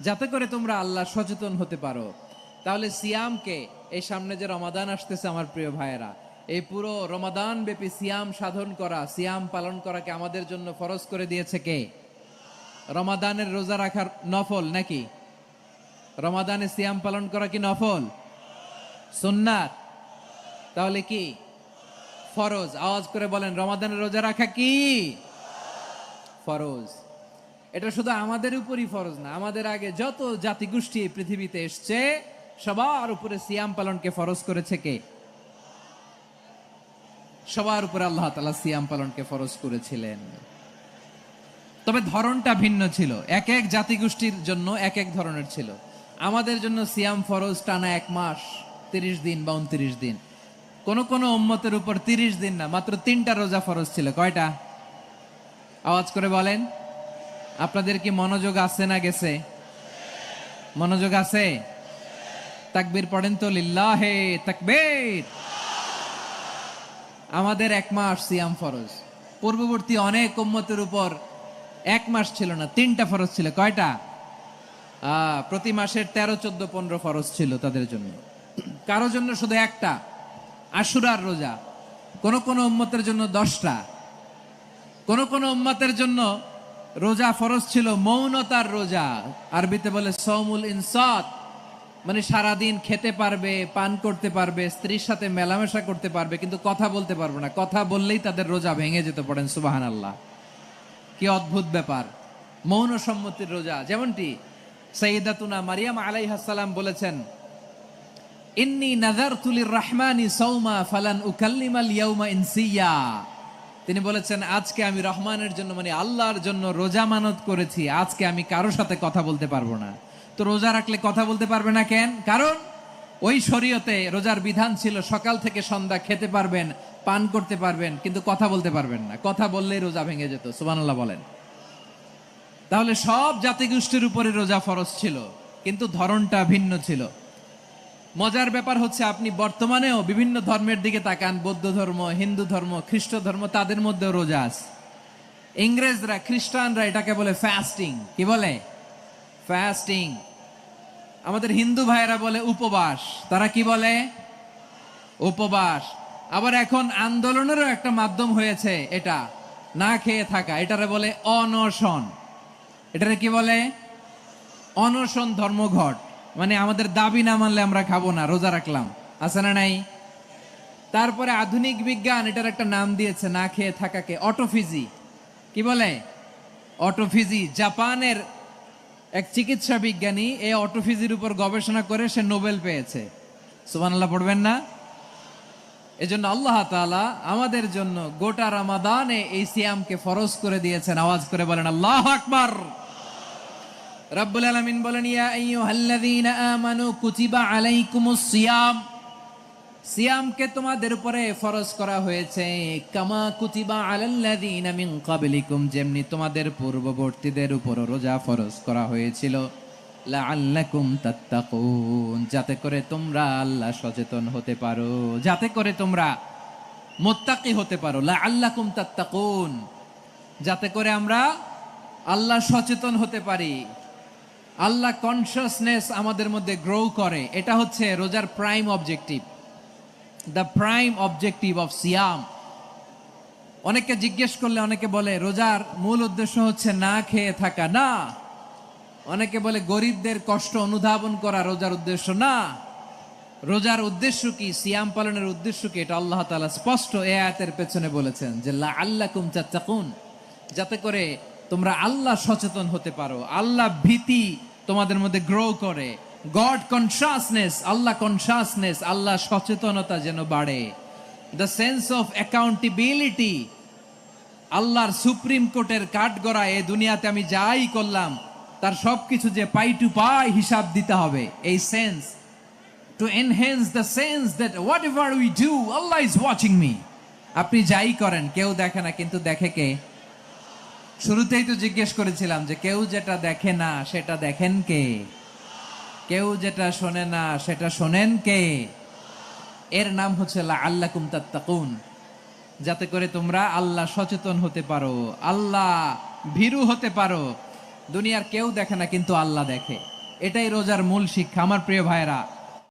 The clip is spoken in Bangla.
যাতে করে তোমরা আল্লাহ সচেতন হতে পারো। তাহলে সিয়ামকে, এই সামনে যে রমাদান আসতেছে আমার প্রিয় ভাইয়েরা, এই পুরো রমাদান ব্যাপী সিয়াম সাধন করা, সিয়াম পালন করাকে আমাদের জন্য ফরজ করে দিয়েছে কে? রমাদানের রোজা রাখার নফল নাকি? রমাদানে সিয়াম পালন করা কি নফল? সুন্নাত? তাহলে কি ফরজ? আওয়াজ করে বলেন, রমাদানের রোজা রাখা কি ফরজ? এটা শুধু আমাদের উপরই ফরজ না, আমাদের আগে যত জাতিগোষ্ঠী এই পৃথিবীতে এসছে সবার উপরে সিয়াম পালনকে ফরজ করেছে কে? সবার উপরে আল্লাহ তাআলা সিয়াম পালনকে ফরজ করেছিলেন। তবে ধরনটা ভিন্ন ছিল, এক এক জাতিগোষ্ঠীর জন্য এক এক ধরনের ছিল। আমাদের জন্য সিয়াম ফরজ টানা 1 মাস 30 দিন বা 29 দিন। কোন কোন উম্মতের উপর 30 দিন না, মাত্র 3টা রোজা ফরজ ছিল। কয়টা? আওয়াজ করে বলেন। আপনাদের কি মনোযোগ আছে না গেছে? মনোযোগ আছে? তাকবীর পড়েন তো, লিল্লাহে তাকবীর। আমাদের 1 মাস সিয়াম ফরজ। পূর্ববর্তী অনেক উম্মতের উপর 1 মাস ছিল না, 3টা ফরজ ছিল। কয়টা? প্রতি মাসের 13, 14, 15 ফরজ ছিল তাদের জন্য। কারো জন্য শুধু একটা, আশুরার রোজা। কোন কোন উম্মতের জন্য 10টা। কোন কোন উম্মতের জন্য রোজা ফরজ ছিল মৌনতার রোজা, আরবিতে বলে সওমুল ইনসাত, মানে সারাদিন খেতে পারবে, পান করতে পারবে, স্ত্রীর সাথে মেলামেশা করতে পারবে, কিন্তু কথা বলতে পারবে না। কথা বললেই তাদের রোজা ভেঙে যেতে। পড়েন সুবহানাল্লাহ। কি অদ্ভুত ব্যাপার! মৌন সম্মতির রোজা। যেমনটি সাইয়্যিদাতুনা মারিয়াম আলাইহাস সালাম বলেছেন, ইন্নী নাযারতু লির-রাহমানি সাওমা ফালান উকাল্লিমাল ইয়াওমা ইনসিয়া। তিনি বলেছেন, আজকে আমি রহমানের জন্য, মানে আল্লাহর জন্য রোজা মানত করেছি, আজকে আমি কারো সাথে কথা বলতে পারবো না। তো রোজা রাখলে কথা বলতে পারবে না কেন? কারণ ওই শরীয়তে রোজার বিধান ছিল সকাল থেকে সন্ধ্যা খেতে পারবেন, পান করতে পারবেন, কিন্তু কথা বলতে পারবেন না। কথা বললেই রোজা ভেঙে যেত। সুবহানাল্লাহ বলেন। তাহলে সব জাতিগোষ্ঠীর উপরে রোজা ফরজ ছিল, কিন্তু ধরনটা ভিন্ন ছিল। মজার ব্যাপার হচ্ছে, আপনি বর্তমানেও বিভিন্ন ধর্মের দিকে তাকান, বৌদ্ধ ধর্ম, হিন্দু ধর্ম, খ্রিস্ট ধর্ম, তাদের মধ্যেও রোজা আছে। ইংরেজরা, খ্রিস্টানরা এটাকে বলে ফাস্টিং। কি বলে? ফাস্টিং। আমাদের হিন্দু ভাইয়েরা বলে উপবাস। তারা কি বলে? উপবাস। আবার এখন আন্দোলনেরও একটা মাধ্যম হয়েছে এটা, না খেয়ে থাকা। এটারে বলে অনশন। এটারে কি বলে? অনশন ধর্মঘট। মানে আমাদের দাবি না মানলে আমরা খাবো না, রোজা রাখলাম। আছে না নাই? তারপরে আধুনিক বিজ্ঞান এটার একটা নাম দিয়েছে না খেয়ে থাকাকে, অটোফিজি। কি বলে? অটোফিজি। জাপানের এক চিকিৎসা বিজ্ঞানী এই অটোফিজির উপর গবেষণা করে সে নোবেল পেয়েছে। সুবহানাল্লাহ পড়বেন না? এজন্য আল্লাহ তাআলা আমাদের জন্য গোটা রমাদানে এই সিয়ামকে ফরজ করে দিয়েছেন। আওয়াজ করে বলেন আল্লাহু আকবার। রব্বুল আলামিন বলেন, ইয়া আইয়ুহাল্লাযীনা আমানু কুতিবা আলাইকুমুস সিয়াম। সিয়ামকে তোমাদের উপরে ফরজ করা হয়েছে, কামা কুতিবা আলাল্লাযীনা মিন ক্বাবলিকুম, যেমনি তোমাদের পূর্ববর্তীদের উপর রোজা ফরজ করা হয়েছিল, লাআল্লাকুম তাত্তাকুন, যাতে করে তোমরা আল্লাহ সচেতন হতে পারো, যাতে করে তোমরা মুত্তাকি হতে পারো। লাআল্লাকুম তাত্তাকুন, যাতে করে আমরা আল্লাহ সচেতন হতে পারি, আল্লাহ কনসিয়াসনেস আমাদের মধ্যে গ্রো করে। এটা হচ্ছে রোজার prime objective, the prime objective of সিয়াম। অনেকে জিজ্ঞেস করলে অনেকে বলে রোজার মূল উদ্দেশ্য হচ্ছে না খেয়ে থাকা। না। অনেকে বলে গরিবদের কষ্ট অনুধাবন করা রোজার উদ্দেশ্য। না। রোজার উদ্দেশ্য কি? সিয়াম পালনের উদ্দেশ্য কি? এটা আল্লাহ তাআলা স্পষ্ট এই আয়াতের পেছনে বলেছেন যে লাআল্লাকুম তাত্তাকুন, যাতে করে তোমরা আল্লাহ সচেতন হতে পারো, আল্লাহ ভীতি তোমাদের মধ্যে গ্রো করে, গড কনসিয়াসনেস, আল্লাহ কনসিয়াসনেস, আল্লাহ সচেতনতা যেন বাড়ে, দ্য সেন্স অফ অ্যাকাউন্টেবিলিটি। আল্লাহর সুপ্রিম কোর্টের কাঠগড়া এই দুনিয়াতে আমি যাই করলাম তার সবকিছু যে পাই টু পাই হিসাব দিতে হবে, এই sense, to enhance the sense that what ever we do Allah is watching me. আপনি যাই করেন কেউ দেখে না, কিন্তু দেখে কে? শুরুতেই তো জিজ্ঞেস করেছিলাম যে কেউ যেটা দেখে না সেটা দেখেন কে? কেউ যেটা শোনে না সেটা শোনেন কে? এর নাম হচ্ছে লাআল্লাকুম তাত্তাকুন, যাতে করে তোমরা আল্লাহ সচেতন হতে পারো, আল্লাহ ভীরু হতে পারো। দুনিয়ার কেউ দেখে না, কিন্তু আল্লাহ দেখে। এটাই রোজার মূল শিক্ষা। আমার প্রিয় ভাইরা,